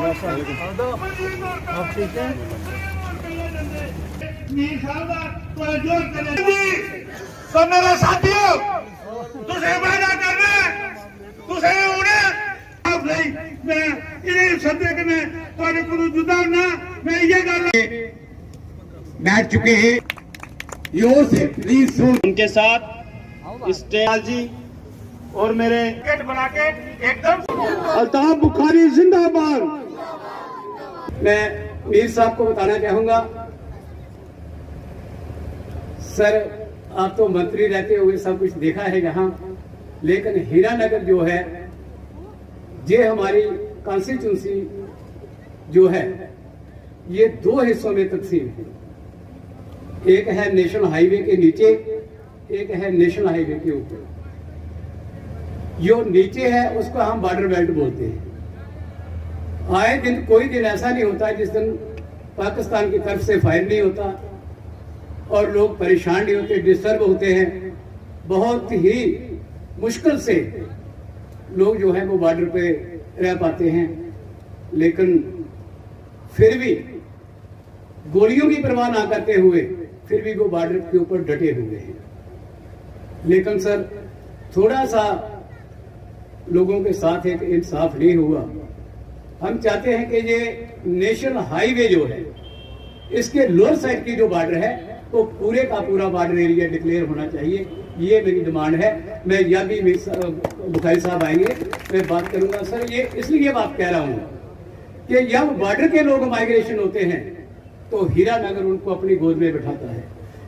आप ठीक हैं? तो मेरे साथियों तुझे वादा करना तुझे उन्हें नहीं मैं इन्हें सदे के मैं तुम्हारे को जुदा ना मैं ये गल बैठ चुके हैं योर से प्लीज उनके साथ इस्तेमाल जी और मेरे गेट बना के एकदम अल्ताफ बुखारी जिंदाबाद। मैं मीर साहब को बताना चाहूंगा, सर आप तो मंत्री रहते हुए सब कुछ देखा है यहाँ, लेकिन हीरानगर जो है ये हमारी कॉन्स्टिट्यूंसी जो है ये दो हिस्सों में तकसीम है। एक है नेशनल हाईवे के नीचे, एक है नेशनल हाईवे के ऊपर। जो नीचे है उसको हम बॉर्डर बेल्ट बोलते हैं। आए दिन कोई दिन ऐसा नहीं होता जिस दिन पाकिस्तान की तरफ से फायर नहीं होता और लोग परेशान नहीं होते, डिस्टर्ब होते हैं। बहुत ही मुश्किल से लोग जो है वो बॉर्डर पे रह पाते हैं, लेकिन फिर भी गोलियों की परवाह ना करते हुए फिर भी वो बॉर्डर के ऊपर डटे हुए हैं। लेकिन सर थोड़ा सा लोगों के साथ एक इंसाफ नहीं हुआ। हम चाहते हैं कि ये नेशनल हाईवे जो है इसके लोअर साइड की जो बॉर्डर है तो पूरे का पूरा बॉर्डर एरिया डिक्लेयर होना चाहिए। ये मेरी डिमांड है। मैं यह भी बुखारी साहब आएंगे मैं बात करूंगा। सर ये इसलिए बात कह रहा हूँ कि जब बॉर्डर के लोग माइग्रेशन होते हैं तो हीरानगर उनको अपनी गोद में बिठाता है,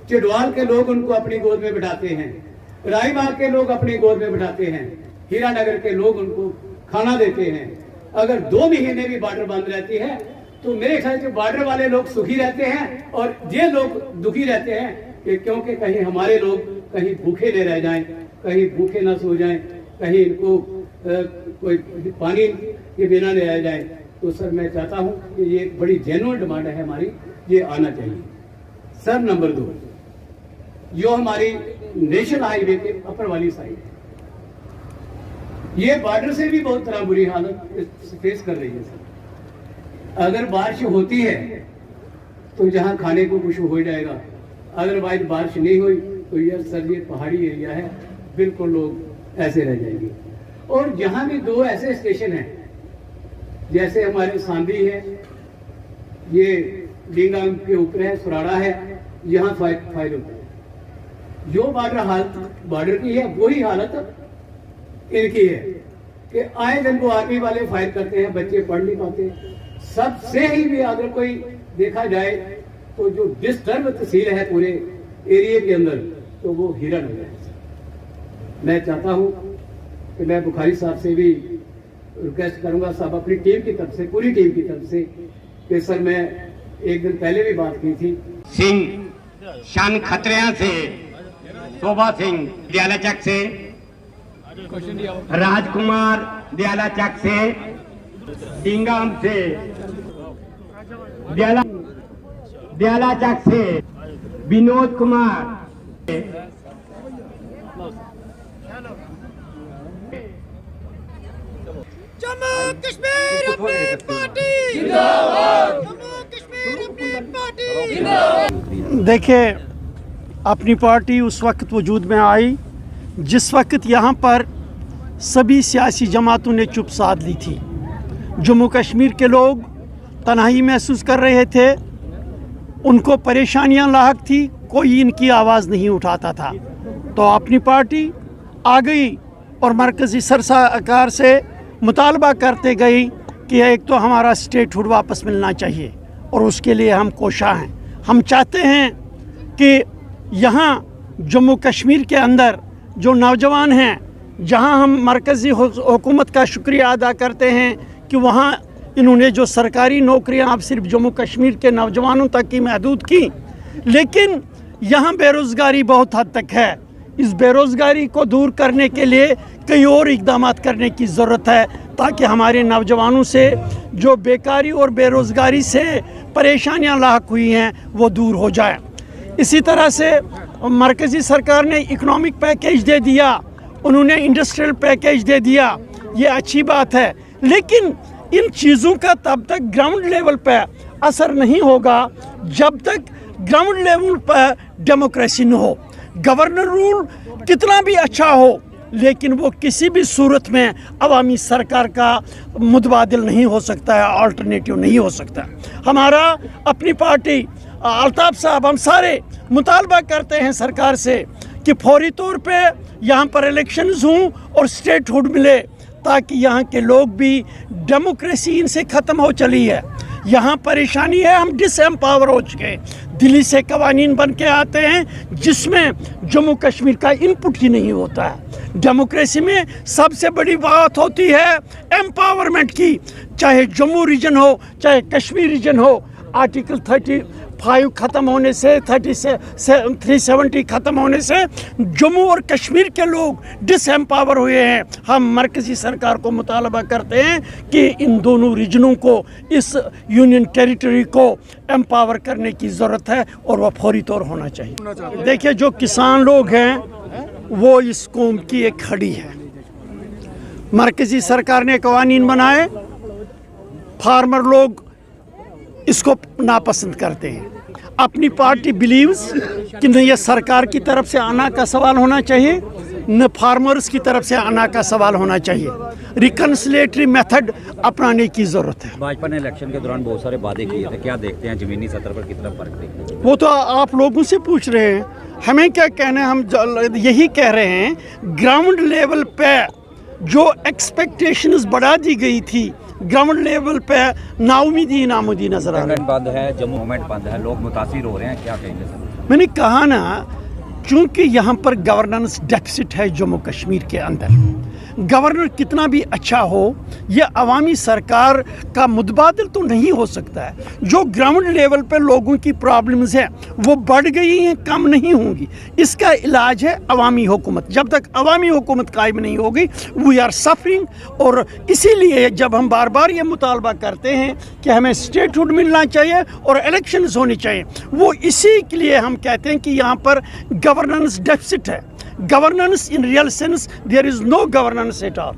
चिड़वाल के लोग उनको अपनी गोद में बिठाते हैं, रायबाग के लोग अपनी गोद में बिठाते हैं, हीरानगर के लोग उनको खाना देते हैं। अगर 2 महीने भी बॉर्डर बंद रहती है तो मेरे ख्याल से बॉर्डर वाले लोग सुखी रहते हैं और ये लोग दुखी रहते हैं कि क्योंकि कहीं हमारे लोग कहीं भूखे न रह जाएं, कहीं भूखे ना सो जाएं, कहीं इनको कोई पानी के बिना न रह जाए। तो सर मैं चाहता हूं कि ये एक बड़ी जेन्युइन डिमांड है हमारी, ये आना चाहिए। सर नंबर 2 जो हमारी नेशनल हाईवे के अपर वाली साइड है, ये बॉर्डर से भी बहुत तरह बुरी हालत फेस कर रही है। सर अगर बारिश होती है तो जहां खाने को कुछ हो जाएगा, अदरवाइज बारिश नहीं हुई तो यह सर ये पहाड़ी एरिया है, बिल्कुल लोग ऐसे रह जाएंगे। और यहाँ भी 2 ऐसे स्टेशन हैं, जैसे हमारे सांदी है, ये डींगा के ऊपर है, सुराड़ा है, यहाँ फायर होता है। जो बॉर्डर की है वही हालत इनकी है कि आए दिन वो आर्मी वाले फायर करते हैं, बच्चे पढ़ नहीं पाते। सबसे ही भी अगर कोई देखा जाए तो जो डिस्टर्ब तहसील है पूरे एरिया के अंदर तो वो हीरानगर है। मैं चाहता हूं कि मैं बुखारी साहब से भी रिक्वेस्ट करूंगा, साहब अपनी टीम की तरफ से, पूरी टीम की तरफ से, कि सर मैं एक दिन पहले भी बात की थी। सिंह शान खतरिया से, शोभा सिंह दियाला चक से, राजकुमार दियाला चक से, डिंगाम से, दियाला चक से, विनोद कुमार, जम्मू कश्मीर अपनी पार्टी जिंदाबाद, जम्मू कश्मीर अपनी पार्टी जिंदाबाद। देखिए अपनी पार्टी उस वक्त वजूद में आई जिस वक्त यहाँ पर सभी सियासी जमातों ने चुप साध ली थी। जम्मू कश्मीर के लोग तन्हाई महसूस कर रहे थे, उनको परेशानियां लाहक थी, कोई इनकी आवाज़ नहीं उठाता था। तो अपनी पार्टी आ गई और मरकज़ी सरकार से मुतालबा करते गई कि एक तो हमारा स्टेटहुड वापस मिलना चाहिए और उसके लिए हम कोशा हैं। हम चाहते हैं कि यहाँ जम्मू कश्मीर के अंदर जो नौजवान हैं, जहाँ हम मरकज़ी हुकूमत का शुक्रिया अदा करते हैं कि वहाँ इन्होंने जो सरकारी नौकरियाँ अब सिर्फ जम्मू कश्मीर के नौजवानों तक ही महदूद की, लेकिन यहाँ बेरोज़गारी बहुत हद तक है। इस बेरोज़गारी को दूर करने के लिए कई और इक़दाम करने की ज़रूरत है ताकि हमारे नौजवानों से जो बेकारी और बेरोज़गारी से परेशानियाँ लाहक हुई हैं वो दूर हो जाए। इसी तरह से मरकज़ी सरकार ने इकनॉमिक पैकेज दे दिया, उन्होंने इंडस्ट्रियल पैकेज दे दिया, ये अच्छी बात है। लेकिन इन चीज़ों का तब तक ग्राउंड लेवल पर असर नहीं होगा जब तक ग्राउंड लेवल पर डेमोक्रेसी न हो। गवर्नर रूल कितना भी अच्छा हो, लेकिन वो किसी भी सूरत में अवामी सरकार का मुतबादिल नहीं हो सकता है, अल्टरनेटिव नहीं हो सकता। हमारा अपनी पार्टी अल्ताफ साहब, हम सारे मुतालबा करते हैं सरकार से कि फौरी तौर पे यहाँ पर इलेक्शंस हों और स्टेटहुड मिले, ताकि यहाँ के लोग भी, डेमोक्रेसी इनसे ख़त्म हो चली है। यहाँ परेशानी है, हम डिसएम्पावर हो चुके हैं। दिल्ली से कवानीन बन के आते हैं जिसमें जम्मू कश्मीर का इनपुट ही नहीं होता है। डेमोक्रेसी में सबसे बड़ी बात होती है एम्पावरमेंट की, चाहे जम्मू रीजन हो चाहे कश्मीर रीजन हो। आर्टिकल 35 ख़त्म होने से, 370 ख़त्म होने से जम्मू और कश्मीर के लोग डिसएम्पावर हुए हैं। हम मरकज़ी सरकार को मुतालबा करते हैं कि इन दोनों रीजनों को, इस यूनियन टेरिटरी को एम्पावर करने की ज़रूरत है और वह फौरी तौर होना चाहिए। देखिए, जो किसान लोग हैं वो इस कौम की एक हड्डी है। मरकज़ी सरकार ने कवानीन बनाए, फार्मर लोग इसको नापसंद करते हैं। अपनी पार्टी बिलीव्स कि न ये सरकार की तरफ से आना का सवाल होना चाहिए, न फार्मर्स की तरफ से आना का सवाल होना चाहिए। रिकन्सिलेटरी मेथड अपनाने की ज़रूरत है। भाजपा ने इलेक्शन के दौरान बहुत सारे वादे किए थे, क्या देखते हैं ज़मीनी सतह पर कितना फर्क देखते हैं? वो तो आप लोगों से पूछ रहे हैं, हमें क्या कहना है। हम यही कह रहे हैं, ग्राउंड लेवल पे जो एक्सपेक्टेशंस बढ़ा दी गई थी, ग्राउंड लेवल पे नाउमीदी नामुदी नजर आ रहा है। बंद है, जम्मू मूवमेंट बंद है, लोग मुतासिर हो रहे हैं, क्या कहेंगे सर? मैंने कहा ना, चूंकि यहाँ पर गवर्नेंस डेफिसिट है जम्मू कश्मीर के अंदर। गवर्नर कितना भी अच्छा हो, यह अवामी सरकार का मुतबादिल तो नहीं हो सकता है। जो ग्राउंड लेवल पर लोगों की प्रॉब्लम्स हैं वो बढ़ गई हैं, कम नहीं होंगी। इसका इलाज है अवामी हुकूमत। जब तक अवामी हुकूमत कायम नहीं होगी, वी आर सफरिंग। और इसीलिए जब हम बार बार ये मुतालबा करते हैं कि हमें स्टेटहुड मिलना चाहिए और इलेक्शंस होने चाहिए, वो इसी के लिए हम कहते हैं कि यहाँ पर गवर्नेंस डेफिसिट है। Governance in real sense, there is no governance at all.